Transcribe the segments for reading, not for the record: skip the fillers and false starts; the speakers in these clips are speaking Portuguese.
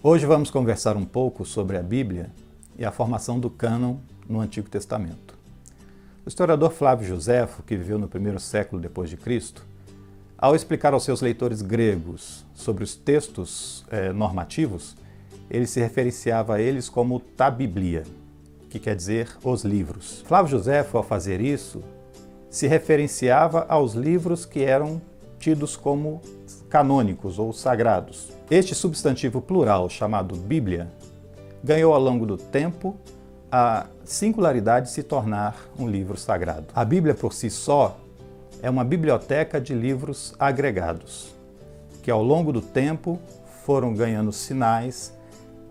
Hoje vamos conversar um pouco sobre a Bíblia e a formação do cânon no Antigo Testamento. O historiador Flávio Joséfo, que viveu no primeiro século depois de Cristo, ao explicar aos seus leitores gregos sobre os textos normativos, ele se referenciava a eles como ta Biblia, que quer dizer os livros. Flávio Joséfo, ao fazer isso, se referenciava aos livros que eram tidos como canônicos ou sagrados. Este substantivo plural, chamado Bíblia, ganhou ao longo do tempo a singularidade de se tornar um livro sagrado. A Bíblia por si só é uma biblioteca de livros agregados, que ao longo do tempo foram ganhando sinais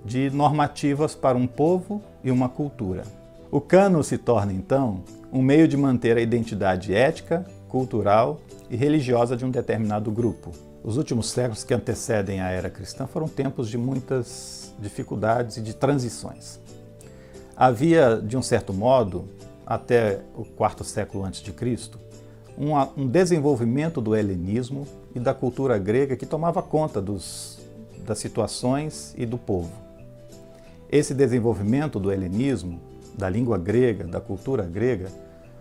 de normativas para um povo e uma cultura. O cânon se torna, então, um meio de manter a identidade ética, cultural e religiosa de um determinado grupo. Os últimos séculos que antecedem a era cristã foram tempos de muitas dificuldades e de transições. Havia, de um certo modo, até o quarto século antes de Cristo, um desenvolvimento do helenismo e da cultura grega que tomava conta das situações e do povo. Esse desenvolvimento do helenismo, da língua grega, da cultura grega,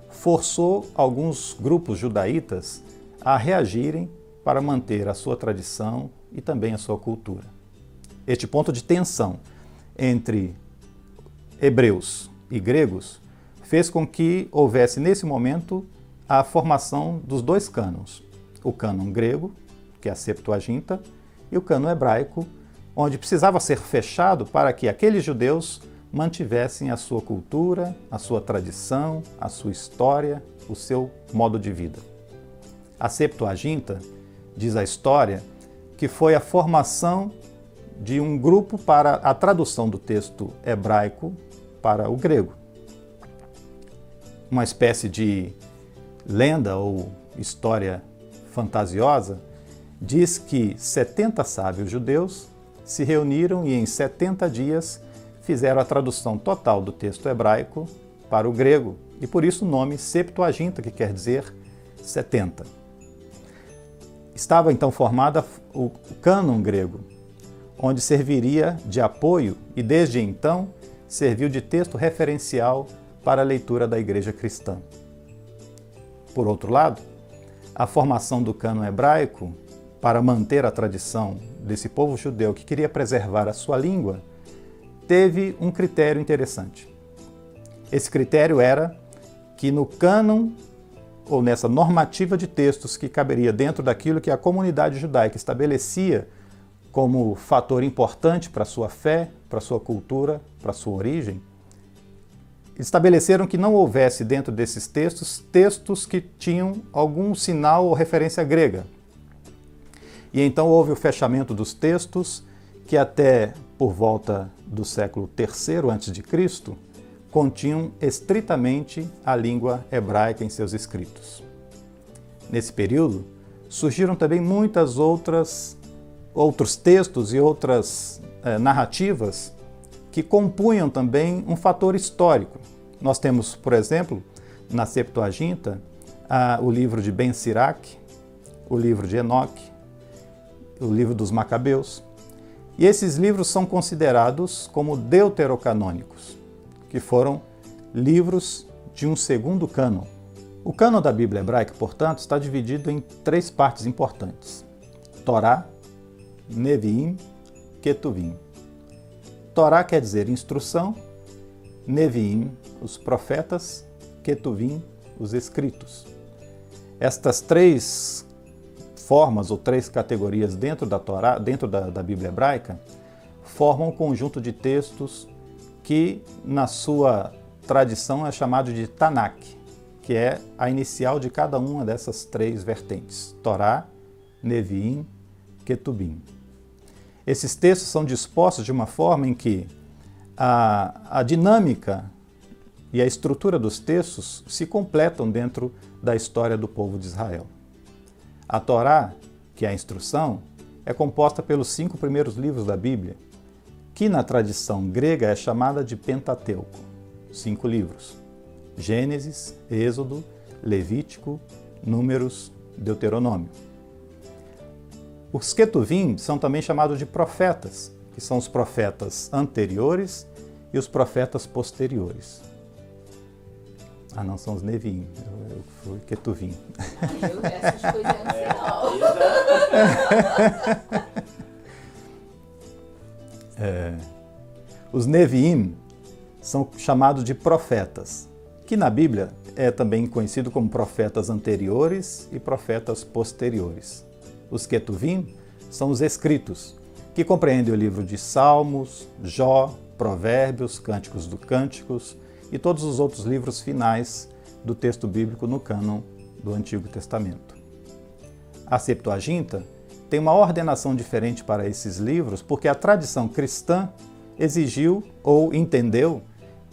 forçou alguns grupos judaítas a reagirem para manter a sua tradição e também a sua cultura. Este ponto de tensão entre hebreus e gregos fez com que houvesse nesse momento a formação dos dois cânons, o cânon grego, que é a Septuaginta, e o cânon hebraico, onde precisava ser fechado para que aqueles judeus mantivessem a sua cultura, a sua tradição, a sua história, o seu modo de vida. A Septuaginta, diz a história, que foi a formação de um grupo para a tradução do texto hebraico para o grego. Uma espécie de lenda ou história fantasiosa diz que 70 sábios judeus se reuniram e em 70 dias fizeram a tradução total do texto hebraico para o grego, e por isso o nome Septuaginta, que quer dizer 70. Estava então formada o cânon grego, onde serviria de apoio e desde então serviu de texto referencial para a leitura da Igreja cristã. Por outro lado, a formação do cânon hebraico, para manter a tradição desse povo judeu que queria preservar a sua língua, teve um critério interessante. Esse critério era que no cânon, ou nessa normativa de textos que caberia dentro daquilo que a comunidade judaica estabelecia como fator importante para a sua fé, para a sua cultura, para a sua origem, estabeleceram que não houvesse dentro desses textos que tinham algum sinal ou referência grega. E então houve o fechamento dos textos que até por volta do século III a.C., continham estritamente a língua hebraica em seus escritos. Nesse período, surgiram também muitas outros textos e outras narrativas que compunham também um fator histórico. Nós temos, por exemplo, na Septuaginta, o livro de Ben Siraque, o livro de Enoque, o livro dos Macabeus. E esses livros são considerados como deuterocanônicos, que foram livros de um segundo cânon. O cânon da Bíblia hebraica, portanto, está dividido em três partes importantes: Torá, Neviim, Ketuvim. Torá quer dizer instrução, Neviim, os profetas, Ketuvim, os escritos. Estas três formas ou três categorias dentro da Torá, dentro da Bíblia hebraica, formam um conjunto de textos que, na sua tradição, é chamado de Tanakh, que é a inicial de cada uma dessas três vertentes: Torá, Neviim, Ketubim. Esses textos são dispostos de uma forma em que a dinâmica e a estrutura dos textos se completam dentro da história do povo de Israel. A Torá, que é a instrução, é composta pelos 5 primeiros livros da Bíblia, que na tradição grega é chamada de Pentateuco, 5 livros: Gênesis, Êxodo, Levítico, Números, Deuteronômio. Os Ketuvim são também chamados de profetas, que são os profetas anteriores e os profetas posteriores. Ah, não, são os Neviim. Eu fui Ketuvim. Eu essas coisas não. Os Neviim são chamados de profetas, que na Bíblia é também conhecido como profetas anteriores e profetas posteriores. Os Ketuvim são os escritos, que compreendem o livro de Salmos, Jó, Provérbios, Cânticos dos Cânticos e todos os outros livros finais do texto bíblico no cânon do Antigo Testamento. A Septuaginta tem uma ordenação diferente para esses livros porque a tradição cristã exigiu ou entendeu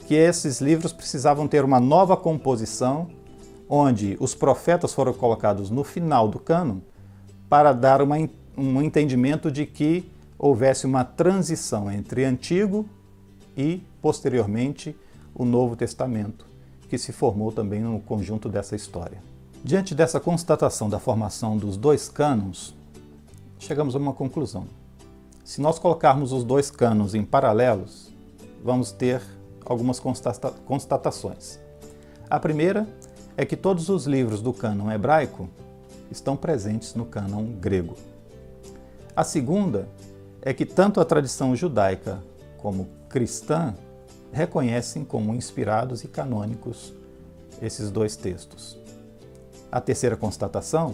que esses livros precisavam ter uma nova composição, onde os profetas foram colocados no final do cânon para dar um entendimento de que houvesse uma transição entre Antigo e, posteriormente, o Novo Testamento, que se formou também no conjunto dessa história. Diante dessa constatação da formação dos dois cânons, chegamos a uma conclusão. Se nós colocarmos os dois cânones em paralelos, vamos ter algumas constatações. A primeira é que todos os livros do cânon hebraico estão presentes no cânon grego. A segunda é que tanto a tradição judaica como cristã reconhecem como inspirados e canônicos esses dois textos. A terceira constatação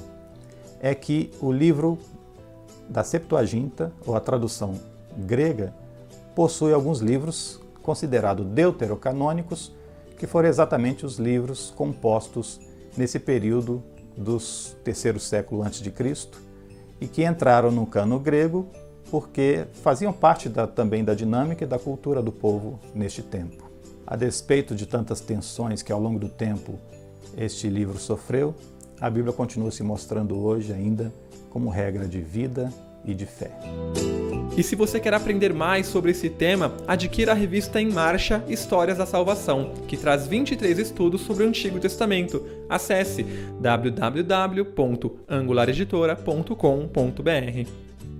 é que o livro da Septuaginta, ou a tradução grega, possui alguns livros considerados deuterocanônicos, que foram exatamente os livros compostos nesse período dos terceiro século a.C. e que entraram no cânon grego porque faziam parte também da dinâmica e da cultura do povo neste tempo. A despeito de tantas tensões que ao longo do tempo este livro sofreu, a Bíblia continua se mostrando hoje ainda como regra de vida e de fé. E se você quer aprender mais sobre esse tema, adquira a revista Em Marcha Histórias da Salvação, que traz 23 estudos sobre o Antigo Testamento. Acesse www.angulareditora.com.br.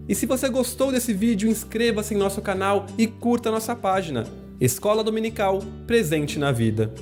E se você gostou desse vídeo, inscreva-se em nosso canal e curta nossa página. Escola Dominical, presente na vida.